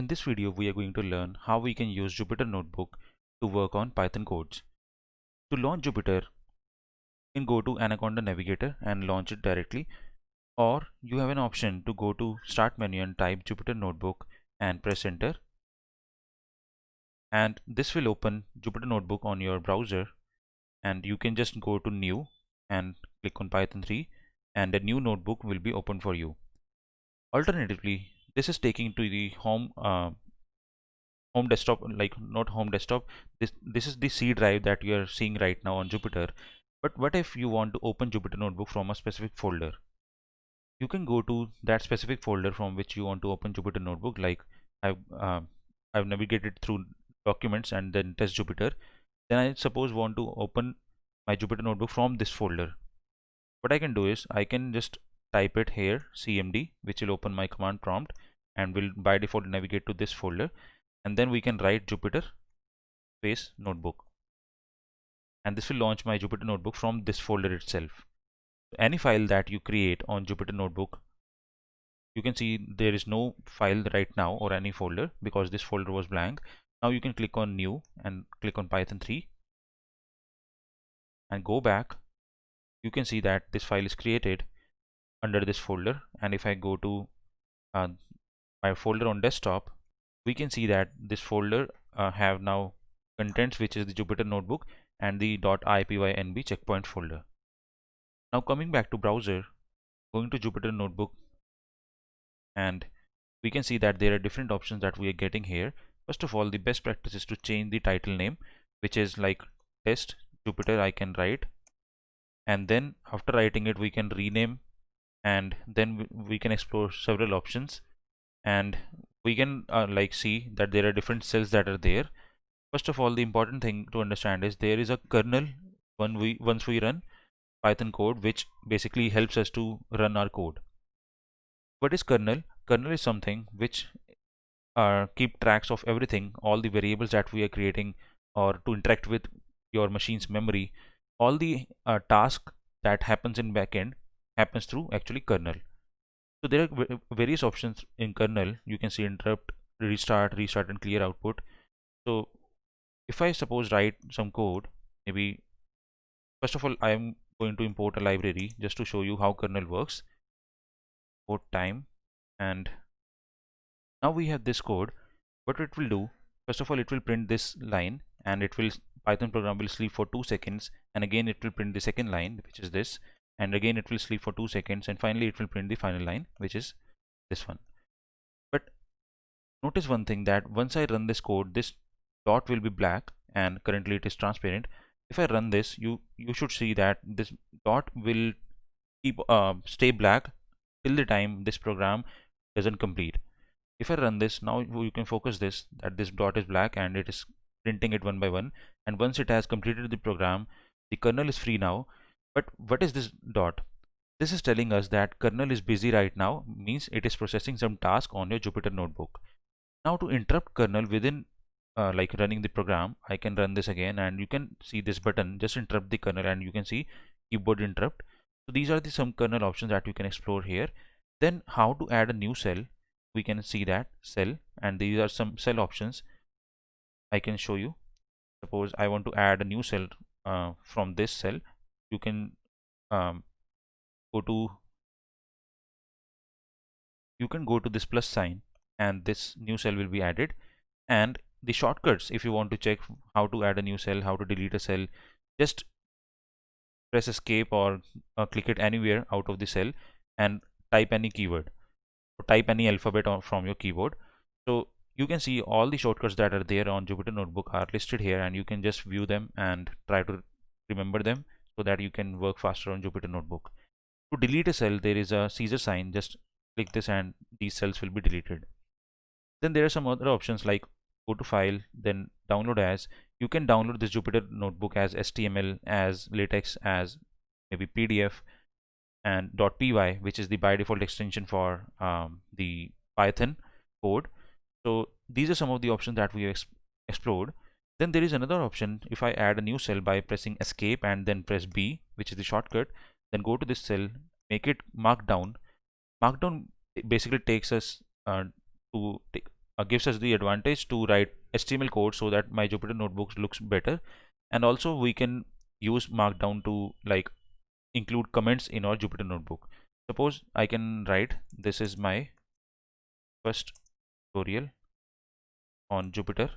In this video, we are going to learn how we can use Jupyter Notebook to work on Python codes. To launch Jupyter, you can go to Anaconda Navigator and launch it directly, or you have an option to go to Start menu and type Jupyter Notebook and press enter. And this will open Jupyter Notebook on your browser, and you can just go to New and click on Python 3, and a new notebook will be opened for you. Alternatively, this is taking to the home desktop, like not home desktop. This is the C drive that you are seeing right now on Jupyter. But what if you want to open Jupyter Notebook from a specific folder? You can go to that specific folder from which you want to open Jupyter Notebook. Like I've uh, I've navigated through documents and then test Jupyter. Then I suppose want to open my Jupyter Notebook from this folder. What I can do is I can just type it here cmd, which will open my command prompt and will by default navigate to this folder, and then we can write Jupyter space notebook, and this will launch my Jupyter Notebook from this folder itself. Any file that you create on Jupyter Notebook, you can see there is no file right now or any folder because this folder was blank. Now you can click on new and click on Python 3 and go back. You can see that this file is created under this folder, and if I go to uh, my folder on desktop, we can see that this folder have now contents, which is the Jupyter Notebook and the .ipynb checkpoint folder. Now coming back to browser, going to Jupyter Notebook, and we can see that there are different options that we are getting here. First of all, the best practice is to change the title name, which is like test Jupyter I can write, and then after writing it we can rename, and then we can explore several options, and we can like see that there are different cells that are there. First of all, the important thing to understand is there is a kernel once we run Python code, which basically helps us to run our code. What is kernel? Kernel is something which keep tracks of everything, all the variables that we are creating, or to interact with your machine's memory. All the task that happens in backend happens through actually kernel. So there are various options in kernel. You can see interrupt, restart, and clear output. So if I suppose write some code, maybe first of all I am going to import a library just to show you how kernel works. Import time, and now we have this code. What it will do, first of all, it will print this line, and it will Python program will sleep for 2 seconds, and again it will print the second line, which is this, and again it will sleep for 2 seconds, and finally it will print the final line, which is this one. But notice one thing, that once I run this code, this dot will be black, and currently it is transparent. If I run this, you should see that this dot will keep stay black till the time this program doesn't complete. If I run this now, you can focus this, that this dot is black and it is printing it one by one, and once it has completed the program, the kernel is free now. But what is this dot? This is telling us that kernel is busy right now, means it is processing some task on your Jupyter Notebook. Now to interrupt kernel within like running the program, I can run this again, and you can see this button, just interrupt the kernel, and you can see keyboard interrupt. So these are the some kernel options that you can explore here. Then how to add a new cell, we can see that cell, and these are some cell options I can show you. Suppose I want to add a new cell from this cell. You can um, go to this plus sign, and this new cell will be added. And the shortcuts, if you want to check how to add a new cell, how to delete a cell, just press escape or click it anywhere out of the cell and type any keyword, or type any alphabet from your keyboard. So you can see all the shortcuts that are there on Jupyter Notebook are listed here, and you can just view them and try to remember them so that you can work faster on Jupyter Notebook. To delete a cell, there is a Caesar sign, just click this and these cells will be deleted. Then there are some other options like go to file, then download as. You can download this Jupyter Notebook as HTML, as LaTeX, as maybe PDF, and .py, which is the by default extension for the Python code. So these are some of the options that we have explored. Then there is another option. If I add a new cell by pressing escape and then press B, which is the shortcut, then go to this cell, make it markdown. Markdown basically takes us to gives us the advantage to write HTML code so that my Jupyter Notebook looks better. And also we can use Markdown to like include comments in our Jupyter Notebook. Suppose I can write, this is my first tutorial on Jupyter,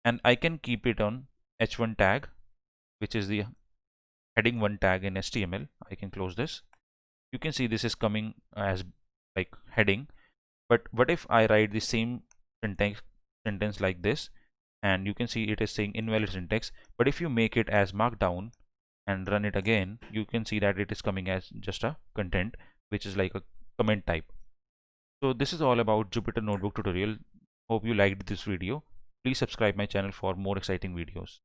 and I can keep it on h1 tag, which is the heading 1 tag in HTML. I can close this. You can see this is coming as like heading. But what if I write the same sentence like this, and you can see it is saying invalid syntax, but if you make it as Markdown and run it again, you can see that it is coming as just a content, which is like a comment type. So this is all about Jupyter Notebook tutorial. Hope you liked this video. Please subscribe my channel for more exciting videos.